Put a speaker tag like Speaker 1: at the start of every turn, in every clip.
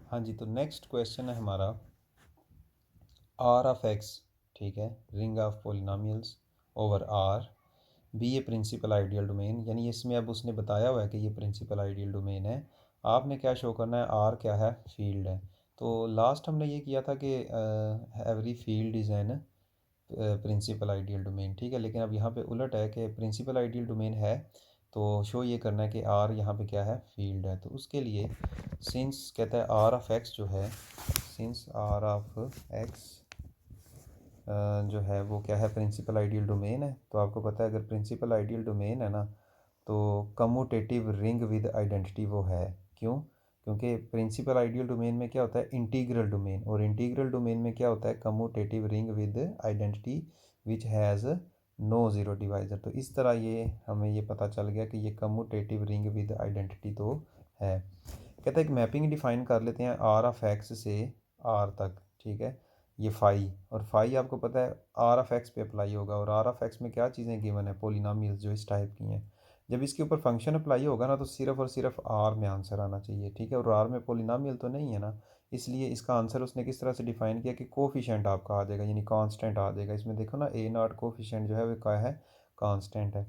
Speaker 1: हाँ जी, तो next question है हमारा आर ऑफ एक्स, ठीक है, ring of polynomials over R be a principal ideal domain, यानी इसमें अब उसने बताया हुआ है कि ये प्रिंसिपल आइडियल डोमेन है। आपने क्या शो करना है, आर क्या है, फील्ड है। तो लास्ट हमने ये किया था कि every field is an principal ideal domain, ठीक है, लेकिन अब यहाँ पे उलट है कि प्रिंसिपल आइडियल डोमेन है तो शो ये करना है कि आर यहाँ पे क्या है, फील्ड है। तो उसके लिए सिंस कहता है आर ऑफ एक्स जो है, सिंस आर ऑफ एक्स जो है वो क्या है, प्रिंसिपल आइडियल डोमेन है। तो आपको पता है अगर प्रिंसिपल आइडियल डोमेन है ना तो कम्यूटेटिव रिंग विद आइडेंटिटी वो है। क्यों? क्योंकि प्रिंसिपल आइडियल डोमेन में क्या होता है, इंटीग्रल डोमेन, और इंटीग्रल डोमेन में क्या होता है, commutative ring with identity which has no zero divisor. तो इस तरह ये हमें ये पता चल गया कि ये कम्यूटेटिव रिंग विद आइडेंटिटी तो है। कहते हैं एक मैपिंग डिफाइन कर लेते हैं आर ऑफ एक्स से आर तक, ठीक है। ये फाई, और फाई आपको पता है आर ऑफ एक्स पे अप्लाई होगा, और आर ऑफ एक्स में क्या चीज़ें गिवन है, पोलिनोमियल्स जो इस टाइप की हैं। जब इसके ऊपर फंक्शन अप्लाई होगा ना तो सिर्फ और सिर्फ आर में आंसर आना चाहिए, ठीक है। और आर में पोलिनोमियल तो नहीं है ना, इसलिए इसका आंसर उसने किस तरह से डिफाइन किया कि कोफिशेंट आपका आ जाएगा, यानी कांस्टेंट आ जाएगा। इसमें देखो ना ए नॉट कोफिशेंट जो है वो क्या है, कांस्टेंट है।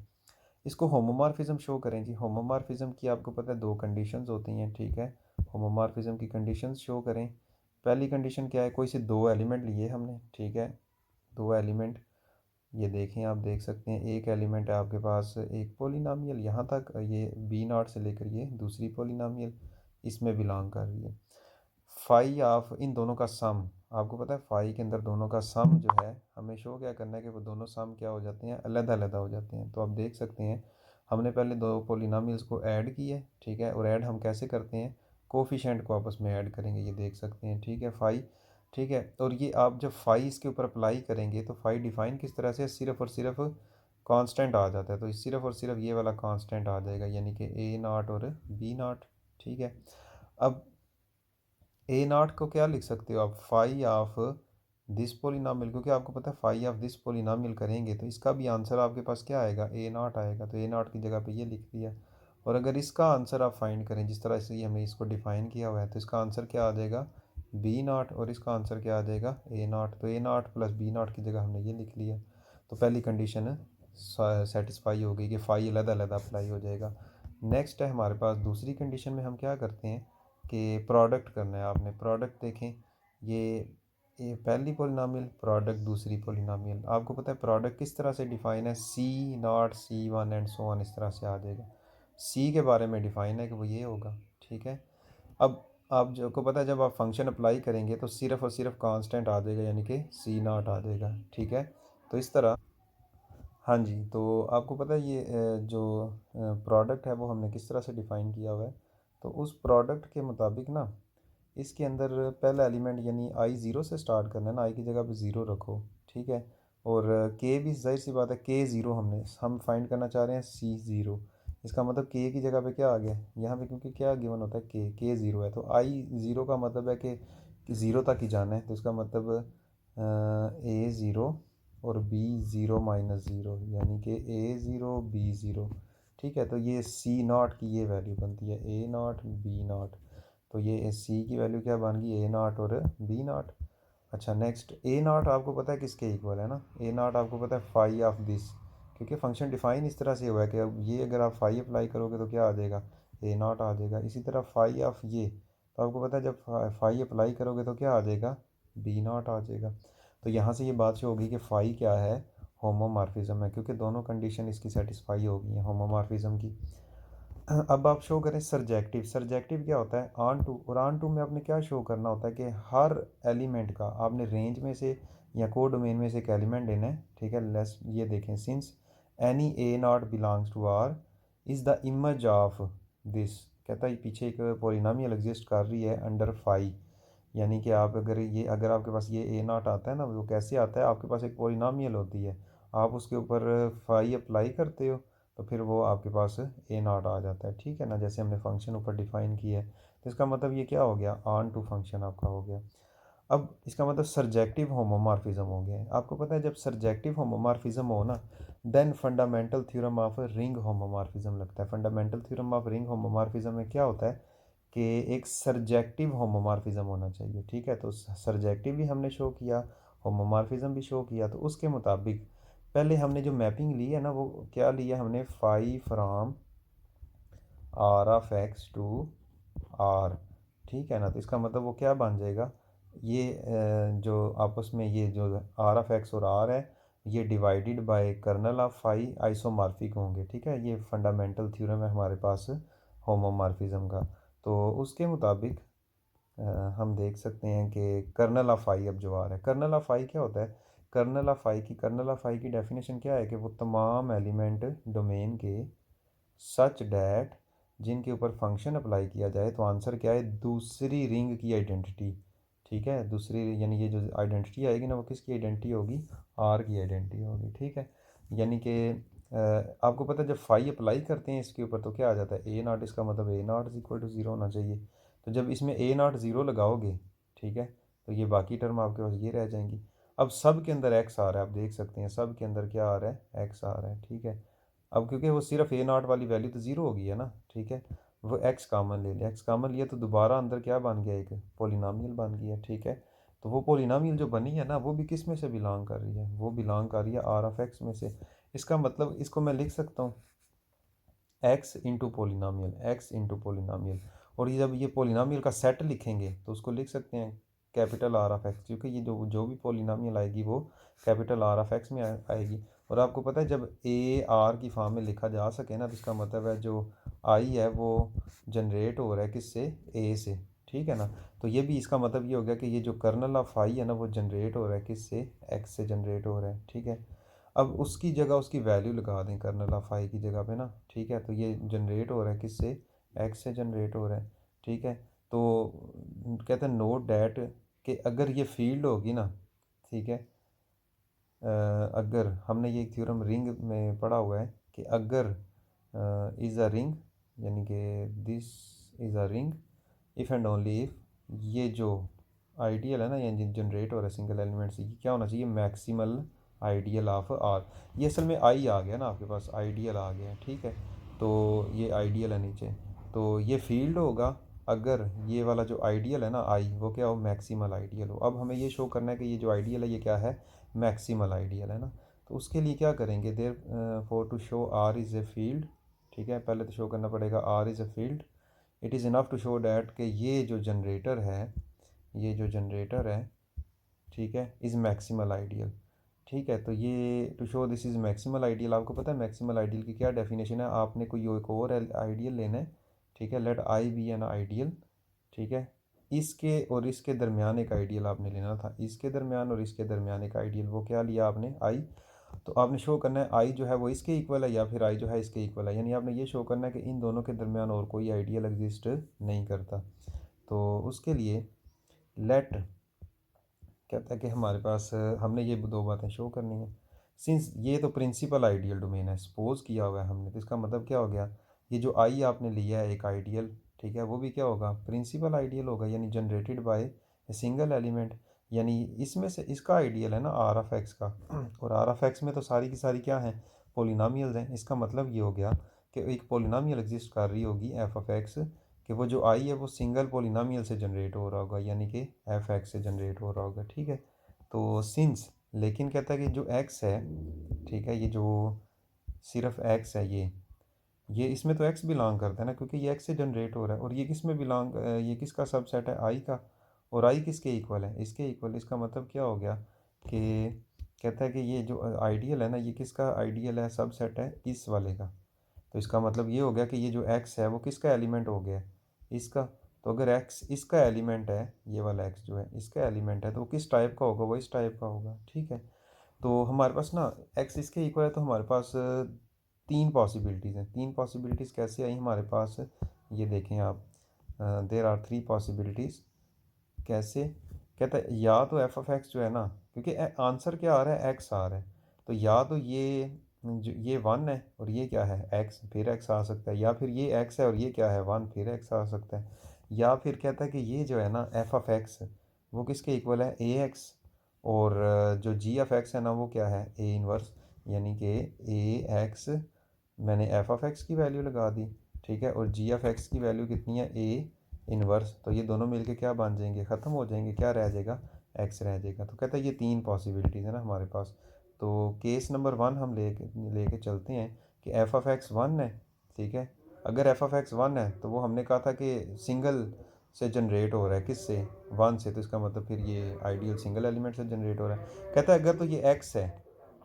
Speaker 1: इसको होमोमॉर्फिज्म शो करें जी। होमोमॉर्फिज्म की आपको पता है दो कंडीशंस होती हैं, ठीक है। होमोमॉर्फिज्म की कंडीशंस शो करें। पहली कंडीशन क्या है, कोई से दो एलिमेंट लिए हमने, ठीक है, दो एलिमेंट। ये देखें, आप देख सकते हैं एक एलिमेंट है आपके पास एक पोलिनोमियल यहाँ तक, ये बी नॉट से लेकर ये दूसरी पोलिनोमियल इसमें बिलोंग कर रही है। फाई ऑफ इन दोनों का सम, आपको पता है फाई के अंदर दोनों का सम जो है हमें शो क्या करना है कि वो दोनों सम क्या हो जाते हैं, अलग अलग हो जाते हैं। तो आप देख सकते हैं हमने पहले दो पोलिनोमियल्स को ऐड किए, ठीक है, और ऐड हम कैसे करते हैं, कोफिशेंट को आपस में ऐड करेंगे, ये देख सकते हैं, ठीक है, फाई, ठीक है। और ये आप जब फाई इसके ऊपर अप्लाई करेंगे तो फाई डिफाइन किस तरह से, सिर्फ और सिर्फ कांस्टेंट आ जाता है, तो सिर्फ और सिर्फ ये वाला कांस्टेंट आ जाएगा, यानी कि ए नॉट और बी नॉट, ठीक है। अब ए नॉट को क्या लिख सकते हो आप, फाई ऑफ दिस पोलिनोमियल, क्योंकि आपको पता है फाई ऑफ दिस पोलिनोमियल करेंगे तो इसका भी आंसर आपके पास क्या आएगा, ए नॉट आएगा। तो ए नॉट की जगह पे ये लिख दिया। और अगर इसका आंसर आप फाइंड करें जिस तरह से हमने इसको डिफाइन किया हुआ है, तो इसका आंसर क्या आ जाएगा, बी नॉट, और इसका आंसर क्या आ जाएगा, ए नॉट। तो ए नॉट प्लस बी नॉट की जगह हमने ये लिख लिया। तो पहली कंडीशन सेटिस्फाई हो गई कि फाई अलग अलग अप्लाई हो जाएगा। नेक्स्ट है हमारे पास दूसरी कंडीशन में हम क्या करते हैं कि प्रोडक्ट करना है। आपने प्रोडक्ट देखें, ये पहली पोलिनोमियल प्रोडक्ट दूसरी पोलिनोमियल, आपको पता है प्रोडक्ट किस तरह से डिफाइन है, C naught C one and so on, इस तरह से आ जाएगा। सी के बारे में डिफाइन है कि वो ये होगा, ठीक है। अब आप जो को पता है जब आप फंक्शन अप्लाई करेंगे तो सिर्फ और सिर्फ कांस्टेंट आ जाएगा, यानी कि सी नॉट आ जाएगा, ठीक है। तो इस तरह, हाँ जी, तो आपको पता है ये जो प्रोडक्ट है वो हमने किस तरह से डिफ़ाइन किया हुआ है। तो उस प्रोडक्ट के मुताबिक ना इसके अंदर पहला एलिमेंट यानी आई ज़ीरो से स्टार्ट करना है ना, आई की जगह पे ज़ीरो रखो, ठीक है। और के भी जाहिर सी बात है, के ज़ीरो हम फाइंड करना चाह रहे हैं सी ज़ीरो। इसका मतलब के की जगह पे क्या आ गया यहाँ पे, क्योंकि क्या गिवन होता है के ज़ीरो है, तो आई ज़ीरो का मतलब है कि ज़ीरो तक ही जाना है। तो इसका मतलब ए ज़ीरो और बी ज़ीरो माइनस ज़ीरो, यानी कि ए ज़ीरो बी ज़ीरो, ठीक है। तो ये सी नॉट की ये वैल्यू बनती है ए नॉट बी नॉट। तो ये सी की वैल्यू क्या बन गई, ए नॉट और बी नॉट। अच्छा, नेक्स्ट ए नॉट आपको पता है किसके इक्वल है ना, ए नॉट आपको पता है फाई ऑफ दिस, क्योंकि फंक्शन डिफाइन इस तरह से हुआ है कि अब ये अगर आप फाई अप्लाई करोगे तो क्या आ जाएगा, ए नॉट आ जाएगा। इसी तरह फाई ऑफ ये, तो आपको पता है जब फाई अप्लाई करोगे तो क्या आ जाएगा, बी नॉट आ जाएगा। तो यहाँ से ये बात शो होगी कि फाई क्या है, होमोमॉर्फिज्म है, क्योंकि दोनों कंडीशन इसकी सेटिस्फाई हो गई हैं होमोमॉर्फिज्म की। अब आप शो करें सरजेक्टिव। सरजेक्टिव क्या होता है, ऑन टू, और ऑन टू में आपने क्या शो करना होता है कि हर एलिमेंट का आपने रेंज में से या कोड डोमेन में से एक एलिमेंट लेना है, ठीक है। लेस ये देखें, since any a naught belongs to R is the image of this, कहता है पीछे एक पोलिनोमियल एग्जिस्ट कर रही है अंडर फाई, यानी कि आप अगर आपके पास ये ए नॉट आता है ना, वो कैसे आता है, आपके पास एक पोलिनोमियल होती है, आप उसके ऊपर फाई अप्लाई करते हो तो फिर वो आपके पास ए नॉट आ जाता है, ठीक है ना, जैसे हमने फंक्शन ऊपर डिफाइन किया है। तो इसका मतलब ये क्या हो गया, ऑन टू फंक्शन आपका हो गया। अब इसका मतलब सरजेक्टिव होमोमॉर्फिज्म हो गया है। आपको पता है जब सरजेक्टिव होमोमॉर्फिज्म हो ना, then fundamental theorem of ring homomorphism लगता है। Fundamental theorem of ring homomorphism में क्या होता है कि एक सरजेक्टिव होमोमॉर्फिज्म होना चाहिए, ठीक है। तो सरजेक्टिव भी हमने शो किया, होमोमॉर्फिज्म भी शो किया। तो उसके मुताबिक पहले हमने जो मैपिंग ली है ना, वो क्या लिया हमने, phi from R of x to R, ठीक है ना। तो इसका मतलब वो क्या बन जाएगा, ये जो आपस में ये जो आर ऑफ एक्स और आर है, ये divided by kernel of phi isomorphic होंगे, ठीक है। ये फंडामेंटल थ्योरम है हमारे पास होमोमॉर्फिज्म का। तो उसके मुताबिक अ, हम देख सकते हैं कि कर्नल ऑफ फाई अब जो आ रहा है, कर्नल ऑफ फाई क्या होता है, कर्नल ऑफ फाई की डेफिनेशन क्या है कि वो तमाम एलिमेंट डोमेन के सच डैट जिनके ऊपर फंक्शन अप्लाई किया जाए। तो आंसर क्या है, दूसरी रिंग की आइडेंटिटी, ठीक है। दूसरी यानी ये जो आइडेंटिटी आएगी ना, वो किसकी आइडेंटिटी होगी, आर की आइडेंटिटी होगी, ठीक है। यानी कि आपको पता है जब फाई अप्लाई करते हैं इसके ऊपर तो क्या आ जाता है, ए नॉट, इसका मतलब A naught is equal to zero होना चाहिए। तो जब इसमें ए नॉट ज़ीरो लगाओगे, ठीक है, तो ये बाकी टर्म आपके पास ये रह जाएंगी। अब सब के अंदर एक्स आ रहा है, आप देख सकते हैं सब के अंदर क्या आ रहा है, एक्स आ रहा है, ठीक है। अब क्योंकि वो सिर्फ ए नॉट वाली वैल्यू तो ज़ीरो हो गई है ना, ठीक है। वो एक्स कामन ले लिया, एक्स कामन लिया तो दोबारा अंदर क्या बन गया, एक पोलिनोमियल बन गया, ठीक है। तो वो पोलिनोमियल जो बनी है ना, वो भी किस में से बिलोंग कर रही है, वो बिलोंग कर रही है आर ऑफ एक्स में से। इसका मतलब इसको मैं लिख सकता हूँ x into polynomial, x into polynomial. और ये जब ये पोलिनोमियल का सेट लिखेंगे तो उसको लिख सकते हैं कैपिटल आर ऑफ एक्स, क्योंकि ये जो जो भी पोलिनोमियल आएगी वो कैपिटल आर ऑफ एक्स में आएगी। और आपको पता है जब ए आर की फॉर्म में लिखा जा सके ना, तो इसका मतलब है जो आई है वो जनरेट हो रहा है किससे, ए से, ठीक है ना। तो ये भी इसका मतलब ये हो गया कि ये जो कर्नल ऑफ आई है ना, वो जनरेट हो रहा है किससे, एक्स से जनरेट हो रहा है, ठीक है। अब उसकी जगह उसकी वैल्यू लगा दें कर्नल ऑफ आई की जगह पे ना, ठीक है। तो ये जनरेट हो रहा है किससे, एक्स से जनरेट हो रहा है, ठीक है। तो कहते हैं नोट डैट कि अगर ये फील्ड होगी ना, ठीक है, अगर हमने ये थ्योरम रिंग में पढ़ा हुआ है कि अगर इज़ अ रिंग, यानी कि this is a ring if and only if ये जो आइडियल है ना, यानी जनरेट हो रहा है सिंगल एलिमेंट से, ये क्या होना चाहिए, मैक्सिमल आइडियल ऑफ आर। ये असल में आई आ गया ना आपके पास, आइडियल आ गया, ठीक है। तो ये आइडियल है नीचे, तो ये फील्ड होगा अगर ये वाला जो आइडियल है ना आई, वो क्या हो, मैक्सिमल आइडियल हो। अब हमें ये शो करना है कि ये जो आइडियल है ये क्या है, मैक्सिमल आइडियल है ना। तो उसके लिए क्या करेंगे, therefore to show R is a field, ठीक है, पहले तो शो करना पड़ेगा R is a field. It is enough to show that कि ये जो जनरेटर है, ये जो जनरेटर है, ठीक है, इज़ मैक्सिमल आइडियल, ठीक है। तो ये to show this is maximal ideal, आपको पता है मैक्सिमल आइडियल की क्या डेफिनेशन है, आपने कोई एक और आइडियल लेना है, ठीक है, let I be an ideal, ठीक है। इसके और इसके दरमियान एक आइडियल आपने लेना था, इसके दरमियान और इसके दरमियान एक आइडियल, वो क्या लिया आपने, आई। तो आपने शो करना है आई जो है वो इसके इक्वल है या फिर आई जो है इसके इक्वल है, यानी आपने ये शो करना है कि इन दोनों के दरमियान और कोई आइडियल एग्जिस्ट नहीं करता। तो उसके लिए लेट कहता है कि हमारे पास हमने ये दो बातें शो करनी है। सिंस ये तो प्रिंसिपल आइडियल डोमेन है, सपोज किया हुआ है हमने, तो इसका मतलब क्या हो गया, ये जो आई आपने लिया है एक आइडियल, ठीक है, वो भी क्या होगा, प्रिंसिपल आइडियल होगा, यानी generated by a single element. यानी इसमें से इसका आइडियल है ना आर ऑफ एक्स का, और आर ऑफ एक्स में तो सारी की सारी क्या हैं, पोलिनोमियल्स हैं। इसका मतलब ये हो गया कि एक पोलिनोमियल एग्जिस्ट कर रही होगी एफ ऑफ एक्स, कि वो जो आई है वो सिंगल पोलिनोमियल से जनरेट हो रहा होगा, यानी कि एफ एक्स से जनरेट हो रहा होगा, ठीक है। तो सिंस, लेकिन कहता है कि जो एक्स है, ठीक है, ये जो सिर्फ एक्स है, ये इसमें तो एक्स बिलोंग करता है ना, क्योंकि ये एक्स से जनरेट हो रहा है। और ये किस में बिलोंग, ये किसका सबसेट है, आई का। और आई किसके इक्वल है, इसके इक्वल। इसका मतलब क्या हो गया कि कहता है कि ये जो आइडियल है ना, ये किसका आइडियल है, सबसेट है इस वाले का। तो इसका मतलब ये हो गया कि ये जो एक्स है वो किसका एलिमेंट हो गया, इसका। तो अगर एक्स इसका एलिमेंट है, ये वाला एक्स जो है इसका एलिमेंट है, तो वो किस टाइप का होगा, वो इस टाइप का होगा, ठीक है। तो हमारे पास ना एक्स इसके इक्वल है, तो हमारे पास तीन पॉसिबिलिटीज़ हैं। तीन पॉसिबिलिटीज़ कैसे आई हमारे पास, ये देखें आप, देर आर थ्री पॉसिबिलिटीज़। कैसे, कहता है या तो एफ ऑफ एक्स जो है ना, क्योंकि आंसर क्या आ रहा है, एक्स आ रहा है, तो या तो ये जो ये वन है और ये क्या है, एक्स, फिर एक्स आ सकता है, या फिर ये एक्स है और ये क्या है, वन, फिर एक्स आ सकता है। या फिर कहता है कि ये जो है ना एफ ऑफ एक्स, वो किसके इक्वल है, ए एक्स। और जो जी ऑफ एक्स है ना, वो क्या है, ए इनवर्स, यानी कि ए एक्स, मैंने एफ ऑफ एक्स की वैल्यू लगा दी, ठीक है, और जी ऑफ एक्स की वैल्यू कितनी है, ए इनवर्स, तो ये दोनों मिलके क्या बन जाएंगे, ख़त्म हो जाएंगे, क्या रह जाएगा, एक्स रह जाएगा। तो कहता है ये 3 पॉसिबिलिटीज़ है ना हमारे पास। तो केस नंबर 1 हम लेके चलते हैं कि एफ ऑफ एक्स 1 है, ठीक है। अगर एफ ऑफ एक्स 1 है तो वो हमने कहा था कि सिंगल से जनरेट हो रहा है, किससे, 1 से, तो इसका मतलब फिर ये आइडियल सिंगल एलिमेंट से जनरेट हो रहा है। कहता है अगर तो ये एक्स है,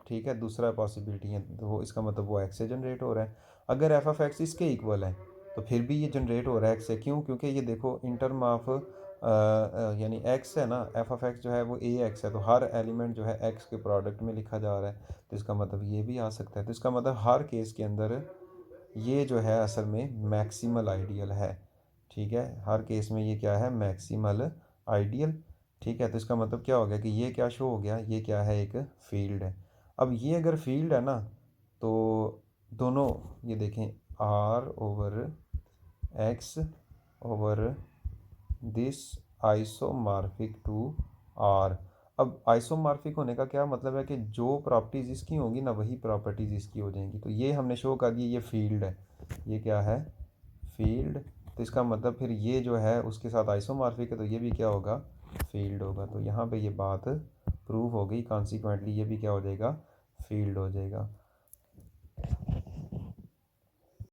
Speaker 1: ठीक है, दूसरा पॉसिबिलिटी है, तो वो इसका मतलब वो एक्स से जनरेट हो रहा है। अगर एफ ऑफ एक्स इसके इक्वल है तो फिर भी ये जनरेट हो रहा है एक्स से, क्यों, क्योंकि ये देखो इन टर्म ऑफ यानी एक्स है ना, एफ ऑफ एक्स जो है वो ए एक्स है, तो हर एलिमेंट जो है एक्स के प्रोडक्ट में लिखा जा रहा है, तो इसका मतलब ये भी आ सकता है। तो इसका मतलब हर केस के अंदर ये जो है असल में मैक्सिमल आइडियल है, ठीक है, हर केस में ये क्या है, मैक्सिमल आइडियल, ठीक है। तो इसका मतलब क्या हो गया कि ये क्या शो हो गया, ये क्या है, एक फील्ड है। अब ये अगर फील्ड है ना, तो दोनों ये देखें, R over X over this isomorphic to R. अब आइसोमार्फिक होने का क्या मतलब है कि जो प्रॉपर्टीज़ इसकी होंगी ना वही प्रॉपर्टीज़ इसकी हो जाएंगी। तो ये हमने शो कर दिया, ये फील्ड है, ये क्या है, फील्ड। तो इसका मतलब फिर ये जो है उसके साथ आइसोमार्फिक है, तो ये भी क्या होगा, फील्ड होगा। तो यहाँ पे ये बात प्रूव हो गई, कॉन्सिक्वेंटली ये भी क्या हो जाएगा, फील्ड हो जाएगा।